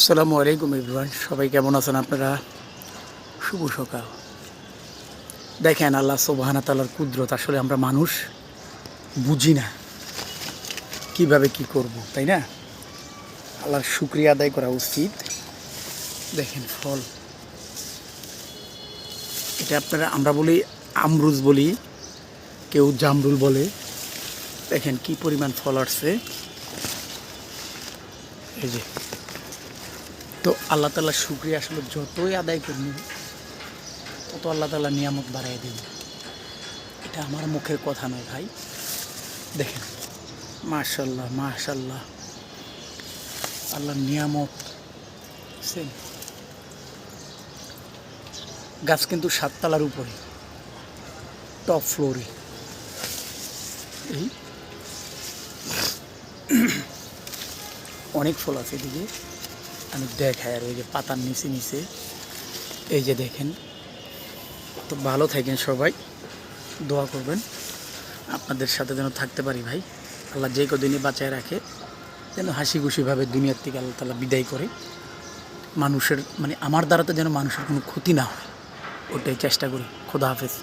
আসসালামু আলাইকুম এভরিওয়ান, সবাই কেমন আছেন আপনারা? শুভ সকাল। দেখেন আল্লাহ সুবহানাহু তাআলার কুদরত, আসলে আমরা মানুষ বুঝি না কিভাবে কি করব, তাই না? আল্লাহর শুকরিয়া আদায় করা উচিত। দেখেন ফল, এটা আপনারা আমরা বলি আমরুজ বলি, কেউ জামরুল বলে। দেখেন কি পরিমাণ ফল আসছে, এই যে। তো আল্লাহ তাআলার শুকরিয়া আসলে যতই আদায় করব তত আল্লাহ তাআলা নিয়ামত বাড়াই দেন। এটা আমার মুখের কথা নয় ভাই। দেখেন মাশাল্লাহ মাশাল্লাহ, আল্লাহর নিয়ামত। সেম গাছ কিন্তু 7 তলার উপরে, টপ ফ্লোরে। এই অনেক ফল আছে এদিকে, আমি দেখাই। আর ওই যে পাতার নিচে নিচে এই যে দেখেন। তো ভালো থাকেন সবাই, দোয়া করবেন আপনাদের সাথে যেন থাকতে পারি ভাই। আল্লাহ যে কদিনই বাঁচায় রাখে, যেন হাসি খুশিভাবে দুনিয়ার থেকে আল্লাহ তাআলা বিদায় করে। মানুষের আমার দ্বারাতে যেন মানুষের কোনো ক্ষতি না হয়, ওটাই চেষ্টা করি। খোদা হাফেজ।